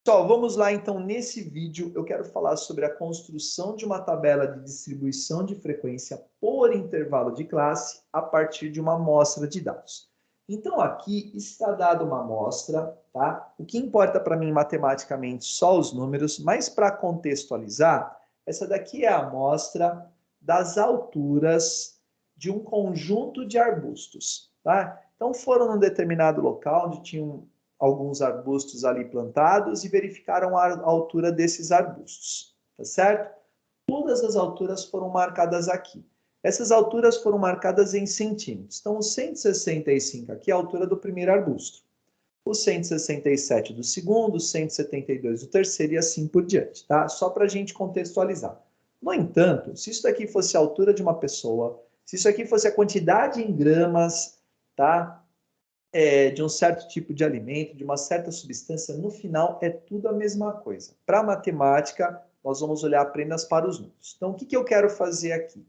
Pessoal, vamos lá então. Nesse vídeo eu quero falar sobre a construção de uma tabela de distribuição de frequência por intervalo de classe a partir de uma amostra de dados. Então aqui está dada uma amostra, tá? O que importa para mim matematicamente só os números, mas para contextualizar, essa daqui é a amostra das alturas de um conjunto de arbustos, tá? Então foram num determinado local onde tinham alguns arbustos ali plantados e verificaram a altura desses arbustos, tá certo? Todas as alturas foram marcadas aqui. Essas alturas foram marcadas em centímetros. Então, o 165 aqui é a altura do primeiro arbusto, o 167 do segundo, o 172 do terceiro e assim por diante, tá? Só para a gente contextualizar. No entanto, se isso daqui fosse a altura de uma pessoa, se isso aqui fosse a quantidade em gramas, tá? De um certo tipo de alimento, de uma certa substância, no final é tudo a mesma coisa. Para a matemática, nós vamos olhar apenas para os números. Então, o que eu quero fazer aqui?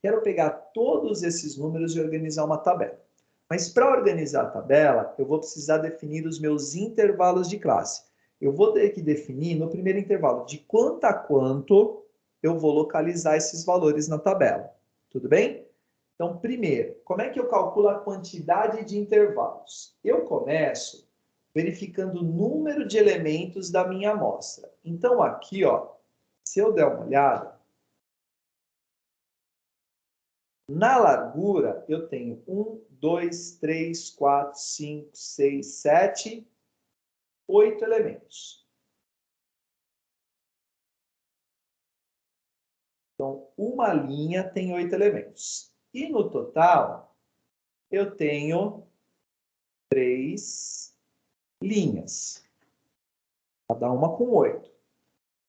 Quero pegar todos esses números e organizar uma tabela. Mas para organizar a tabela, eu vou precisar definir os meus intervalos de classe. Eu vou ter que definir no primeiro intervalo de quanto a quanto eu vou localizar esses valores na tabela. Tudo bem? Então, primeiro, como é que eu calculo a quantidade de intervalos? Eu começo verificando o número de elementos da minha amostra. Então, aqui, ó, se eu der uma olhada, na largura, eu tenho 1, 2, 3, 4, 5, 6, 7, 8 elementos. Então, uma linha tem 8 elementos. E no total, eu tenho 3 linhas, cada uma com 8.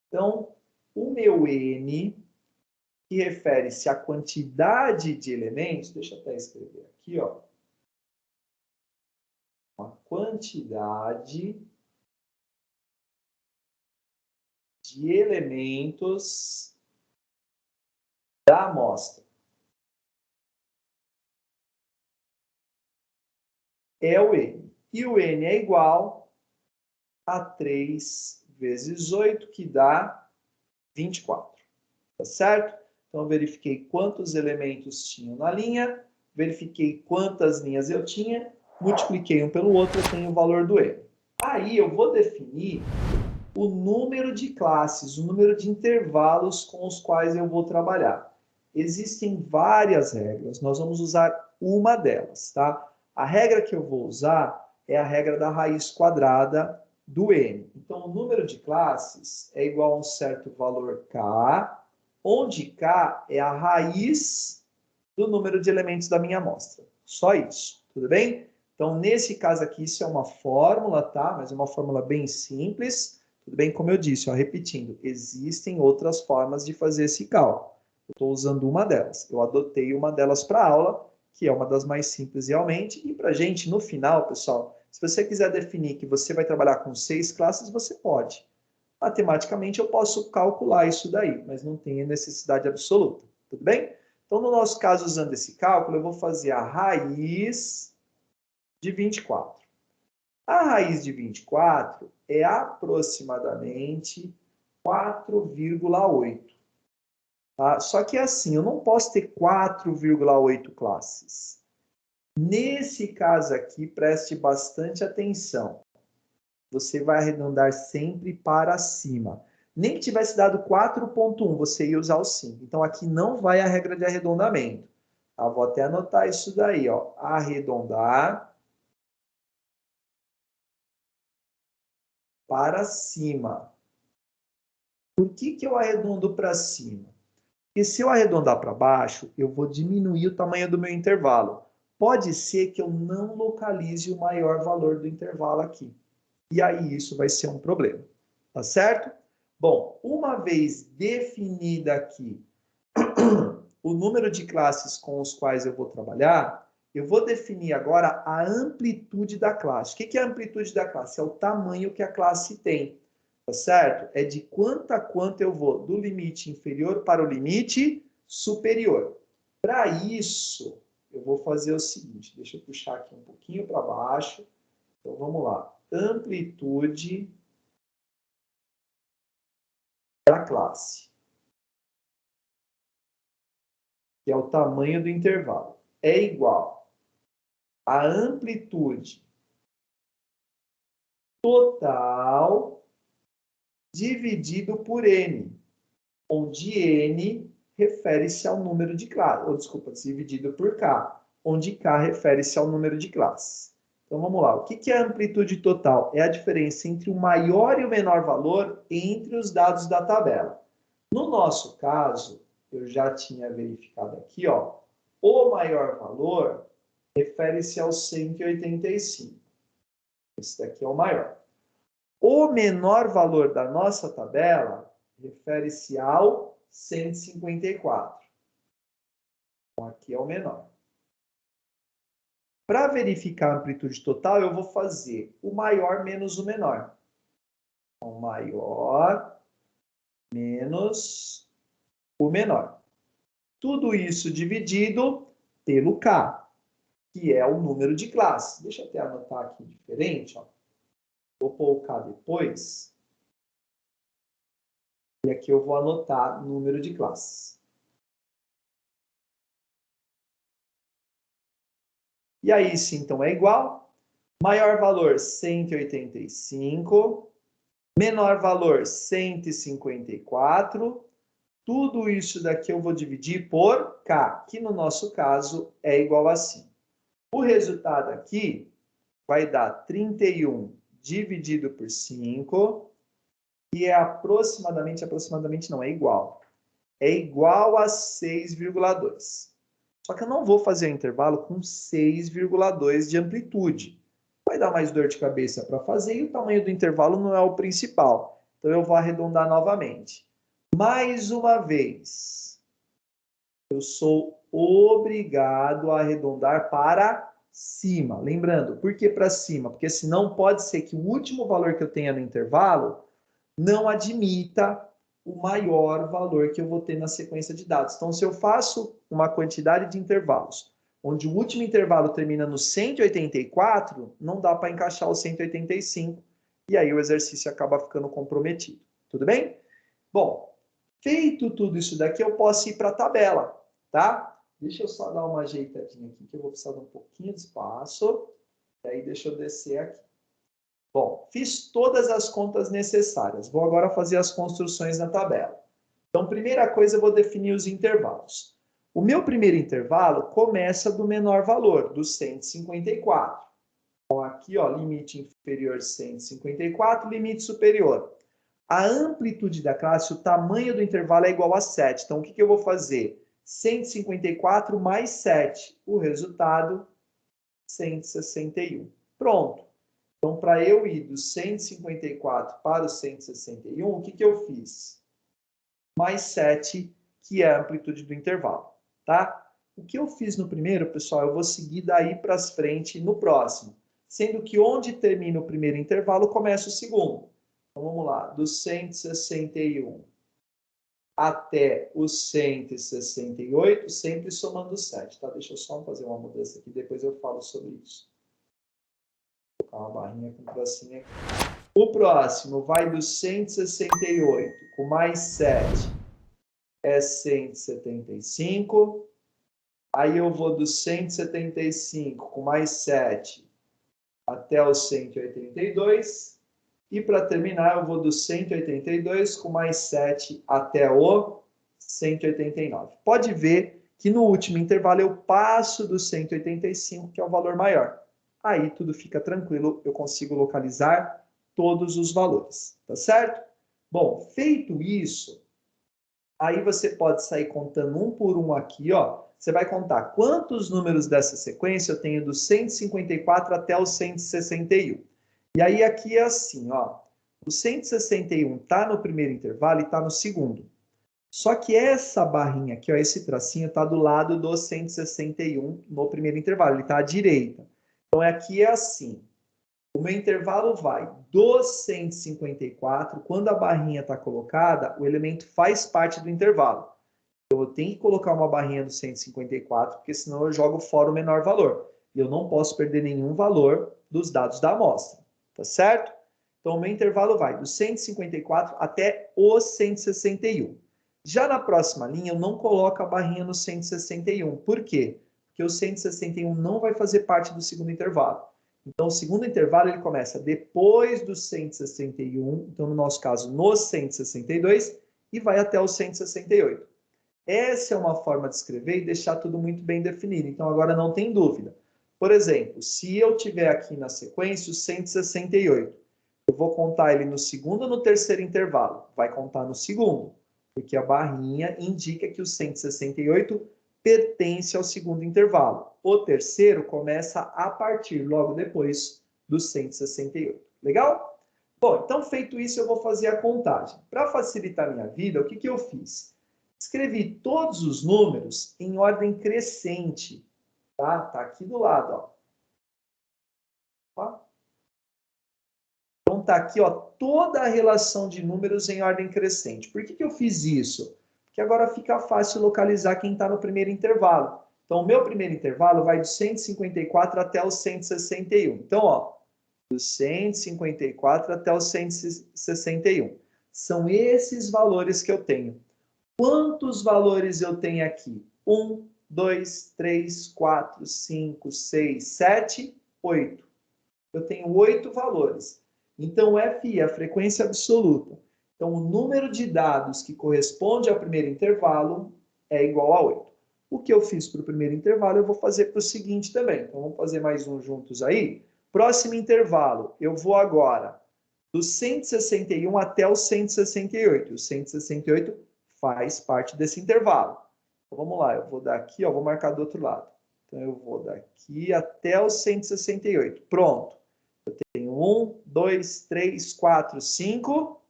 Então, o meu N, que refere-se à quantidade de elementos, deixa eu até escrever aqui, ó. A quantidade de elementos da amostra é o N. E o N é igual a 3 vezes 8, que dá 24. Tá certo? Então, eu verifiquei quantos elementos tinham na linha, verifiquei quantas linhas eu tinha, multipliquei um pelo outro, eu tenho o valor do N. Aí, eu vou definir o número de classes, o número de intervalos com os quais eu vou trabalhar. Existem várias regras, nós vamos usar uma delas, tá? A regra que eu vou usar é a regra da raiz quadrada do N. Então, o número de classes é igual a um certo valor K, onde K é a raiz do número de elementos da minha amostra. Só isso, tudo bem? Então, nesse caso aqui, isso é uma fórmula, tá? Mas é uma fórmula bem simples. Tudo bem? Como eu disse, ó, repetindo, existem outras formas de fazer esse cálculo. Eu estou usando uma delas. Eu adotei uma delas para aula, que é uma das mais simples realmente. E para a gente, no final, pessoal, se você quiser definir que você vai trabalhar com 6 classes, você pode. Matematicamente, eu posso calcular isso daí, mas não tem necessidade absoluta. Tudo bem? Então, no nosso caso, usando esse cálculo, eu vou fazer a raiz de 24. A raiz de 24 é aproximadamente 4,8. Tá? Só que assim, eu não posso ter 4,8 classes. Nesse caso aqui, preste bastante atenção. Você vai arredondar sempre para cima. Nem que tivesse dado 4,1, você ia usar o 5. Então, aqui não vai a regra de arredondamento. Tá? Vou até anotar isso daí, ó. Arredondar para cima. Por que eu arredondo para cima? Porque se eu arredondar para baixo, eu vou diminuir o tamanho do meu intervalo. Pode ser que eu não localize o maior valor do intervalo aqui. E aí isso vai ser um problema. Tá certo? Bom, uma vez definida aqui o número de classes com os quais eu vou trabalhar, eu vou definir agora a amplitude da classe. O que é a amplitude da classe? É o tamanho que a classe tem. Tá certo? É de quanto a quanto eu vou do limite inferior para o limite superior. Para isso, eu vou fazer o seguinte, deixa eu puxar aqui um pouquinho para baixo. Então, vamos lá. Amplitude da classe, que é o tamanho do intervalo, é igual à amplitude total dividido por n, onde n refere-se ao número de classe, ou desculpa, dividido por k, onde k refere-se ao número de classes. Então vamos lá, o que é a amplitude total? É a diferença entre o maior e o menor valor entre os dados da tabela. No nosso caso, eu já tinha verificado aqui, ó, o maior valor refere-se ao 185. Esse daqui é o maior. O menor valor da nossa tabela refere-se ao 154. Então, aqui é o menor. Para verificar a amplitude total, eu vou fazer o maior menos o menor. Então, maior menos o menor. Tudo isso dividido pelo K, que é o número de classes. Deixa eu até anotar aqui diferente, ó. Vou pôr o K depois. E aqui eu vou anotar número de classes. E aí, sim, então é igual. Maior valor, 185. Menor valor, 154. Tudo isso daqui eu vou dividir por K, que no nosso caso é igual a 5. O resultado aqui vai dar 31 dividido por 5, que é aproximadamente não, é igual. É igual a 6,2. Só que eu não vou fazer o intervalo com 6,2 de amplitude. Vai dar mais dor de cabeça para fazer e o tamanho do intervalo não é o principal. Então eu vou arredondar novamente. Mais uma vez, eu sou obrigado a arredondar para cima. Lembrando, por que para cima? Porque senão pode ser que o último valor que eu tenha no intervalo não admita o maior valor que eu vou ter na sequência de dados. Então, se eu faço uma quantidade de intervalos, onde o último intervalo termina no 184, não dá para encaixar o 185, e aí o exercício acaba ficando comprometido. Tudo bem? Bom, feito tudo isso daqui, eu posso ir para a tabela, tá? Deixa eu só dar uma ajeitadinha aqui, que eu vou precisar de um pouquinho de espaço. E aí, deixa eu descer aqui. Bom, fiz todas as contas necessárias. Vou agora fazer as construções na tabela. Então, primeira coisa, eu vou definir os intervalos. O meu primeiro intervalo começa do menor valor, do 154. Então, aqui, ó, limite inferior 154, limite superior. A amplitude da classe, o tamanho do intervalo é igual a 7. Então, o que eu vou fazer? 154 mais 7. O resultado, 161. Pronto. Então, para eu ir do 154 para o 161, o que eu fiz? Mais 7, que é a amplitude do intervalo, tá? O que eu fiz no primeiro, pessoal, eu vou seguir daí para frente no próximo. Sendo que onde termina o primeiro intervalo, começa o segundo. Então, vamos lá. Do 161 até o 168, sempre somando 7, tá? Deixa eu só fazer uma mudança aqui, depois eu falo sobre isso. Vou colocar uma barrinha com um tracinho aqui. O próximo vai do 168 com mais 7 é 175. Aí eu vou do 175 com mais 7 até o 182. E para terminar, eu vou do 182 com mais 7 até o 189. Pode ver que no último intervalo eu passo do 185, que é o valor maior. Aí tudo fica tranquilo, eu consigo localizar todos os valores, tá certo? Bom, feito isso, aí você pode sair contando um por um aqui, ó. Você vai contar quantos números dessa sequência eu tenho do 154 até o 161. E aí aqui é assim, ó. O 161 está no primeiro intervalo e está no segundo. Só que essa barrinha aqui, ó, esse tracinho, está do lado do 161 no primeiro intervalo. Ele está à direita. Então aqui é assim. O meu intervalo vai do 154. Quando a barrinha está colocada, o elemento faz parte do intervalo. Eu tenho que colocar uma barrinha do 154, porque senão eu jogo fora o menor valor. E eu não posso perder nenhum valor dos dados da amostra. Tá certo? Então, o meu intervalo vai do 154 até o 161. Já na próxima linha, eu não coloco a barrinha no 161. Por quê? Porque o 161 não vai fazer parte do segundo intervalo. Então, o segundo intervalo ele começa depois do 161, então, no nosso caso, no 162, e vai até o 168. Essa é uma forma de escrever e deixar tudo muito bem definido. Então, agora não tem dúvida. Por exemplo, se eu tiver aqui na sequência o 168, eu vou contar ele no segundo ou no terceiro intervalo? Vai contar no segundo, porque a barrinha indica que o 168 pertence ao segundo intervalo. O terceiro começa a partir logo depois do 168. Legal? Bom, então feito isso, eu vou fazer a contagem. Para facilitar a minha vida, o que eu fiz? Escrevi todos os números em ordem crescente. Tá? Tá aqui do lado, ó. Tá? Então tá aqui, ó, toda a relação de números em ordem crescente. Por que eu fiz isso? Porque agora fica fácil localizar quem está no primeiro intervalo. Então, o meu primeiro intervalo vai do 154 até o 161. Então, ó, do 154 até o 161. São esses valores que eu tenho. Quantos valores eu tenho aqui? 1, 2, 3, 4, 5, 6, 7, 8. Eu tenho 8 valores. Então, FI, a frequência absoluta. Então, o número de dados que corresponde ao primeiro intervalo é igual a 8. O que eu fiz para o primeiro intervalo, eu vou fazer para o seguinte também. Então, vamos fazer mais um juntos aí. Próximo intervalo, eu vou agora do 161 até o 168. O 168 faz parte desse intervalo. Então, vamos lá, eu vou daqui, ó, vou marcar do outro lado. Então, eu vou daqui até o 168. Pronto. Eu tenho 1, 2, 3, 4, 5,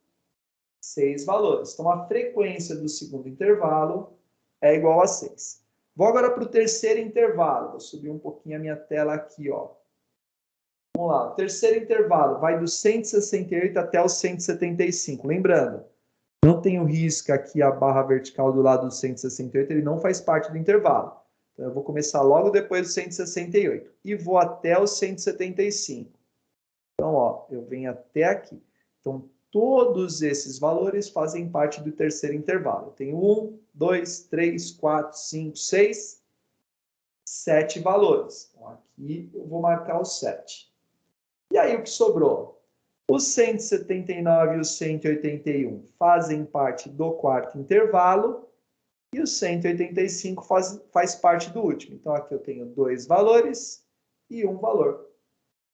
6 valores. Então, a frequência do segundo intervalo é igual a 6. Vou agora para o terceiro intervalo. Vou subir um pouquinho a minha tela aqui, ó. Vamos lá. O terceiro intervalo vai do 168 até o 175. Lembrando, não tenho risco aqui a barra vertical do lado do 168, ele não faz parte do intervalo. Então, eu vou começar logo depois do 168 e vou até o 175. Então, ó, eu venho até aqui. Então, todos esses valores fazem parte do terceiro intervalo. Eu tenho 1, 2, 3, 4, 5, 6, 7 valores. Então, aqui eu vou marcar o 7. E aí, o que sobrou? Os 179 e os 181 fazem parte do quarto intervalo e o 185 faz parte do último. Então, aqui eu tenho 2 valores e 1 valor.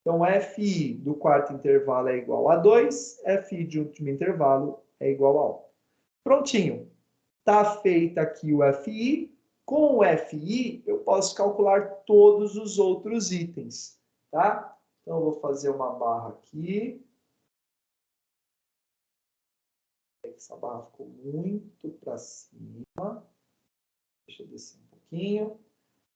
Então, FI do quarto intervalo é igual a 2, FI de último intervalo é igual a 1. Prontinho. Está feito aqui o FI. Com o FI, eu posso calcular todos os outros itens. Tá? Então, eu vou fazer uma barra aqui. Essa barra ficou muito para cima. Deixa eu descer um pouquinho.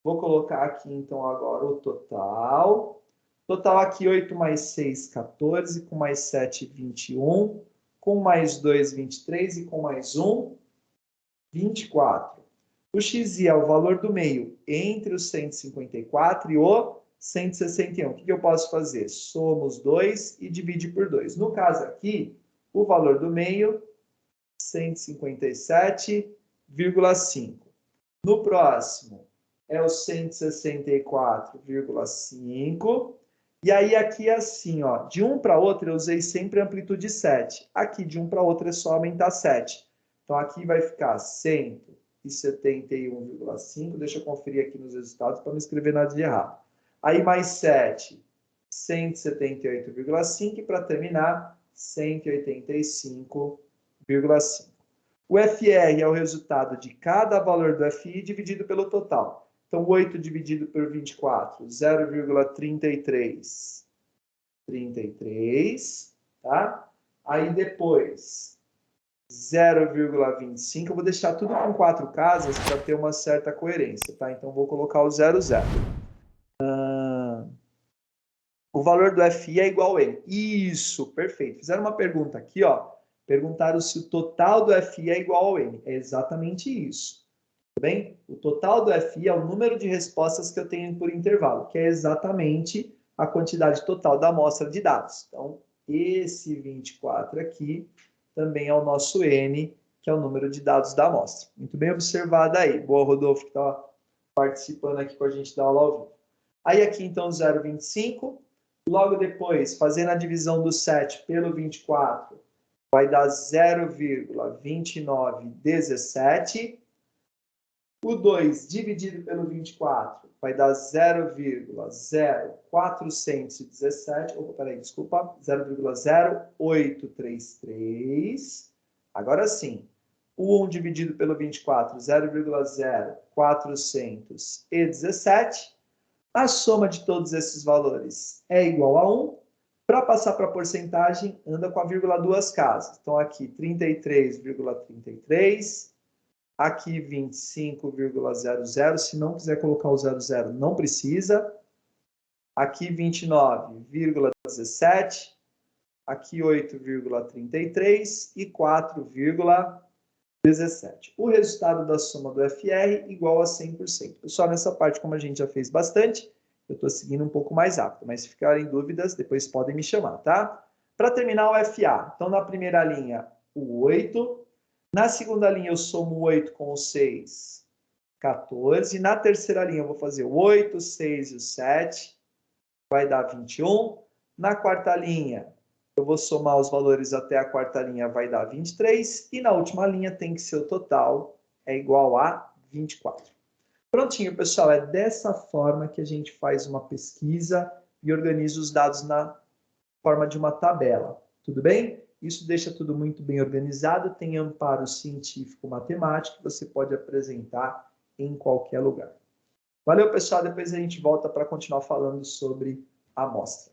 Vou colocar aqui, então, agora o total. Total aqui, 8 mais 6, 14, com mais 7, 21, com mais 2, 23 e com mais 1, 24. O XI é o valor do meio entre o 154 e o 161. O que eu posso fazer? Soma os dois e divide por 2. No caso aqui, o valor do meio, 157,5. No próximo, é o 164,5. E aí, aqui é assim, ó, de um para outro eu usei sempre amplitude 7. Aqui, de um para outro, é só aumentar 7. Então, aqui vai ficar 171,5. Deixa eu conferir aqui nos resultados para não escrever nada de errado. Aí, mais 7, 178,5. E, para terminar, 185,5. O FR é o resultado de cada valor do FI dividido pelo total. Então, 8 dividido por 24, 0,33. 33, tá? Aí depois, 0,25. Eu vou deixar tudo com 4 casas para ter uma certa coerência, tá? Então, vou colocar o 00. O valor do FI é igual a N. Isso, perfeito. Fizeram uma pergunta aqui, ó. Perguntaram se o total do FI é igual ao N. É exatamente isso. Tudo bem? O total do FI é o número de respostas que eu tenho por intervalo, que é exatamente a quantidade total da amostra de dados. Então, esse 24 aqui também é o nosso N, que é o número de dados da amostra. Muito bem observado aí. Boa, Rodolfo, que está participando aqui com a gente da aula ao vivo. Aí aqui, então, 0,25. Logo depois, fazendo a divisão do 7 pelo 24, vai dar 0,2917. O 2 dividido pelo 24 vai dar 0,0417. Opa, peraí, desculpa. 0,0833. Agora sim. O 1 dividido pelo 24, 0,0417. A soma de todos esses valores é igual a 1. Para passar para a porcentagem, anda com a vírgula duas casas. Então, aqui, 33,33. Aqui 25,00, se não quiser colocar o 00, não precisa. Aqui 29,17, aqui 8,33 e 4,17. O resultado da soma do FR igual a 100%. Pessoal, nessa parte, como a gente já fez bastante, eu estou seguindo um pouco mais rápido, mas se ficarem dúvidas, depois podem me chamar, tá? Para terminar o FA, então na primeira linha, o 8. Na segunda linha, eu somo 8 com o 6, 14. Na terceira linha, eu vou fazer o 8, o 6 e o 7, vai dar 21. Na quarta linha, eu vou somar os valores até a quarta linha, vai dar 23. E na última linha, tem que ser o total, é igual a 24. Prontinho, pessoal, é dessa forma que a gente faz uma pesquisa e organiza os dados na forma de uma tabela. Tudo bem? Isso deixa tudo muito bem organizado, tem amparo científico-matemático que você pode apresentar em qualquer lugar. Valeu, pessoal. Depois a gente volta para continuar falando sobre a amostra.